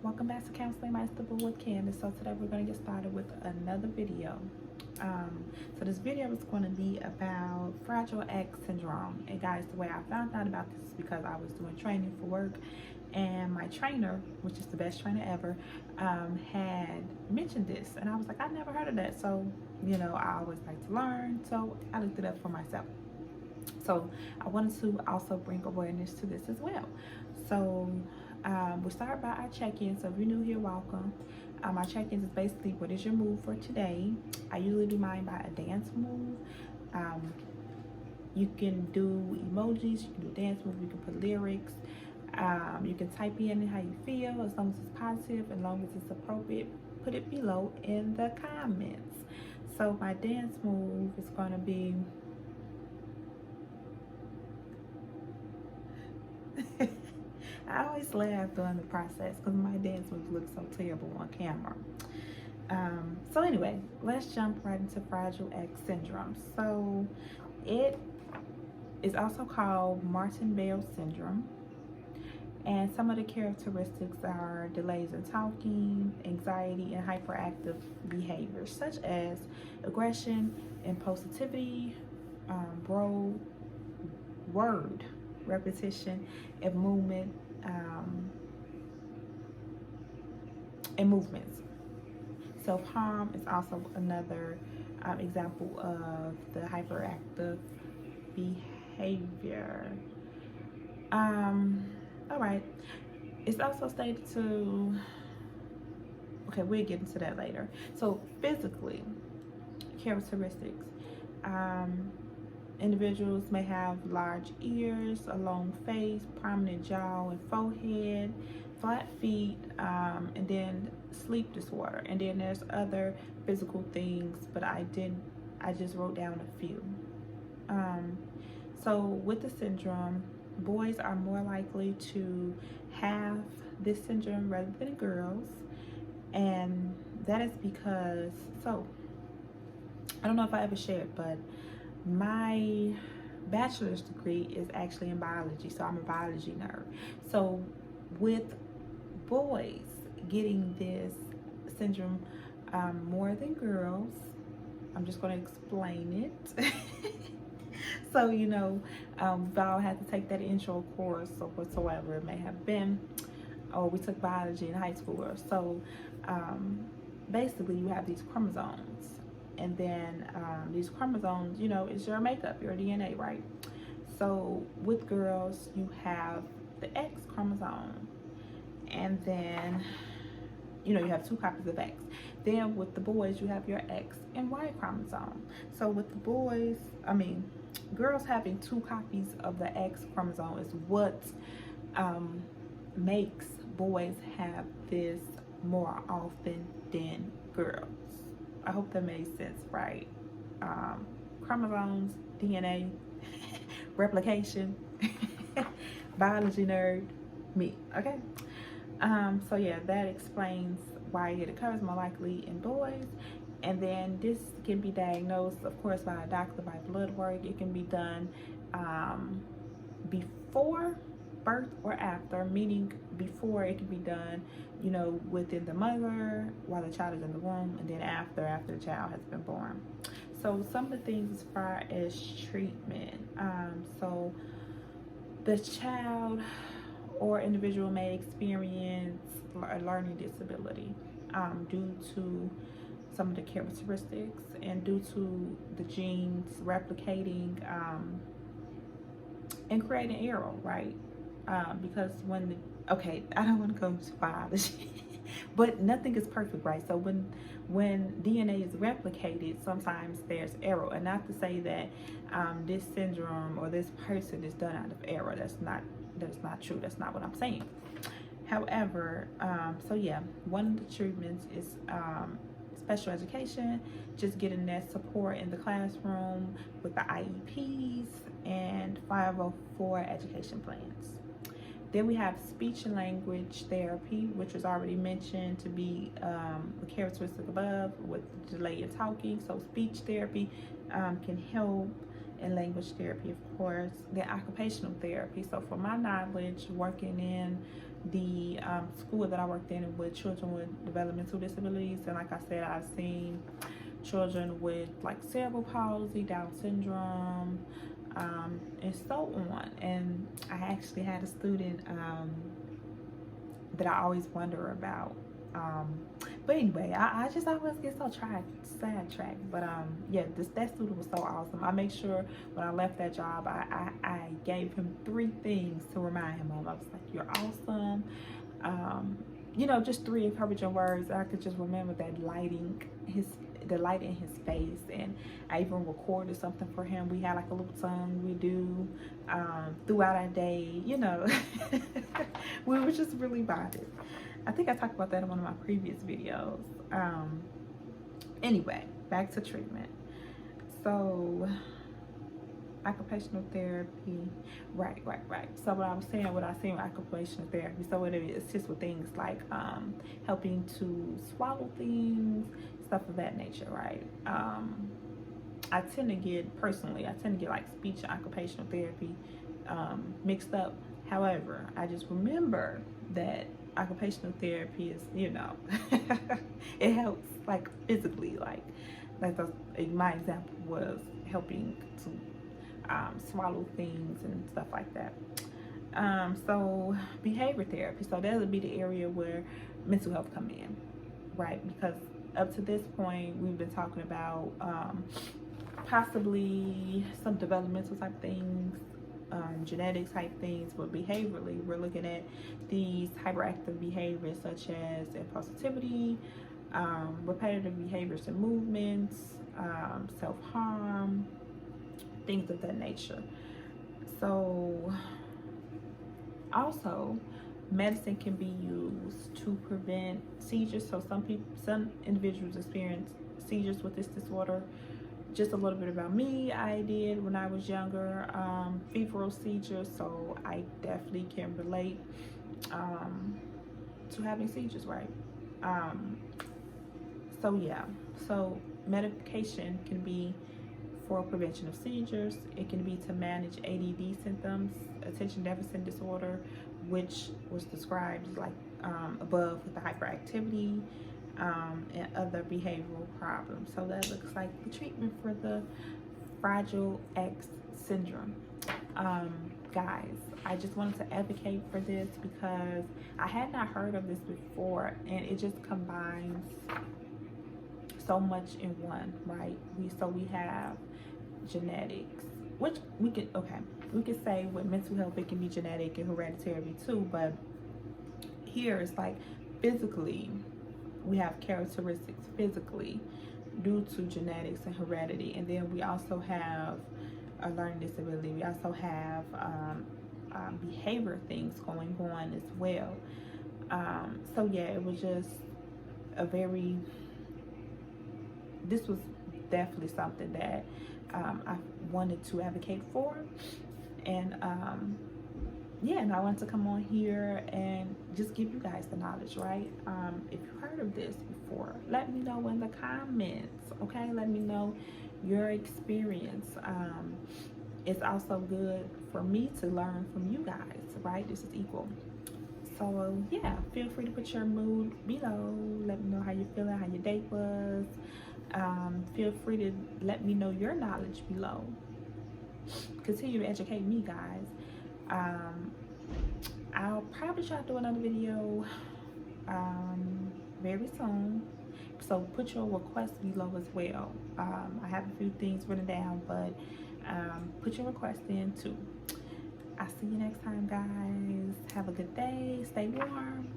Welcome back to Counseling Masterable with Candace. So today we're going to get started with another video. So this video is going to be about Fragile X syndrome. And guys, the way I found out about this is because I was doing training for work, and my trainer, which is the best trainer ever, had mentioned this, and I was like, I never heard of that. So I always like to learn, so I looked it up for myself. So I wanted to also bring awareness to this as well. So we'll start by our check-in. So if you're new here, welcome. My check-ins is basically, what is your move for today? I usually do mine by a dance move. You can do emojis, you can do dance moves, you can put lyrics. You can type in how you feel, as long as it's positive, as long as it's appropriate. Put it below in the comments. So my dance move is going to be I always laugh during the process because my dance moves look so terrible on camera. So anyway, let's jump right into Fragile X syndrome. So it is also called Martin-Bell syndrome. And some of the characteristics are delays in talking, anxiety, and hyperactive behaviors, such as aggression, impulsivity, word repetition, and movement, and movements. Self-harm is also another example of the hyperactive behavior. All right. It's also stated to, okay, we'll get into that later. So physically, characteristics. Individuals may have large ears, a long face, prominent jaw and forehead, flat feet, and then sleep disorder. And then there's other physical things, but I just wrote down a few. So with the syndrome, boys are more likely to have this syndrome rather than girls. And that is because, so I don't know if I ever shared, but my bachelor's degree is actually in biology, so I'm a biology nerd. So with boys getting this syndrome more than girls, I'm just going to explain it. So we've all had to take that intro course or whatsoever it may have been, or we took biology in high school. So basically you have these chromosomes. And then these chromosomes, is your makeup, your DNA, right? So with girls, you have the X chromosome. And then, you have 2 copies of X. Then with the boys, you have your X and Y chromosome. So with the boys, girls having 2 copies of the X chromosome is what makes boys have this more often than girls. I hope that made sense, right? Chromosomes, DNA, replication, biology nerd, me, okay? So yeah, that explains why it occurs more likely in boys. And then this can be diagnosed, of course, by a doctor, by blood work. It can be done before birth or after, meaning before it can be done, within the mother while the child is in the womb, and then after the child has been born. So some of the things as far as treatment, so the child or individual may experience a learning disability due to some of the characteristics and due to the genes replicating and creating error, right? Because okay, I don't want to go to biology, but nothing is perfect, right? So when DNA is replicated, sometimes there's error. And not to say that this syndrome or this person is done out of error. That's not true. That's not what I'm saying. However, so yeah, one of the treatments is special education, just getting that support in the classroom with the IEPs and 504 education plans. Then we have speech and language therapy, which was already mentioned to be a characteristic above with delay in talking. So speech therapy can help, and language therapy, of course. Then occupational therapy. So from my knowledge, working in the school that I worked in with children with developmental disabilities. And like I said, I've seen children with like cerebral palsy, Down syndrome, and so on. And I actually had a student that I always wonder about. But anyway, I just always get so sidetracked. But yeah, that student was so awesome. I make sure when I left that job, I gave him 3 things to remind him of. I was like, "You're awesome." You know, just 3 encouraging words. I could just remember the light in his face. And I even recorded something for him. We had like a little song we do throughout our day. You know, we were just really vibing. I think I talked about that in one of my previous videos. Anyway, back to treatment. So, occupational therapy, right. So what I seen with occupational therapy, so it assists with things like helping to swallow things, stuff of that nature, right? I tend to get like speech and occupational therapy mixed up. However, I just remember that occupational therapy is, you know, it helps like physically, like my example was helping to swallow things and stuff like that. So behavior therapy, so that would be the area where mental health come in, right? Because up to this point we've been talking about possibly some developmental type things, genetic type things, but behaviorally we're looking at these hyperactive behaviors such as impulsivity, repetitive behaviors and movements, self-harm, things of that nature. So also medicine can be used to prevent seizures. So some individuals experience seizures with this disorder. Just a little bit about me, I did when I was younger, febrile seizures, so I definitely can relate to having seizures, right? So yeah, so medication can be for prevention of seizures. It can be to manage ADD symptoms, attention deficit disorder, which was described like above with the hyperactivity, and other behavioral problems. So that looks like the treatment for the Fragile X syndrome. Guys, I just wanted to advocate for this because I had not heard of this before, and it just combines so much in one, right? We have genetics, which we could say with mental health it can be genetic and hereditary too, but here it's like physically we have characteristics physically due to genetics and heredity, and then we also have a learning disability. We also have behavior things going on as well. So yeah, it was just this was definitely something that I wanted to advocate for, and yeah, and I wanted to come on here and just give you guys the knowledge, right? If you heard of this before, let me know in the comments, okay? Let me know your experience. It's also good for me to learn from you guys, right? This is equal. So yeah, feel free to put your mood below. Let me know how you're feeling, how your date was. Feel free to let me know your knowledge below. Continue to educate me, guys. I'll probably try to do another video very soon, so put your requests below as well. I have a few things written down, but put your request in too. I'll see you next time, guys. Have a good day. Stay warm.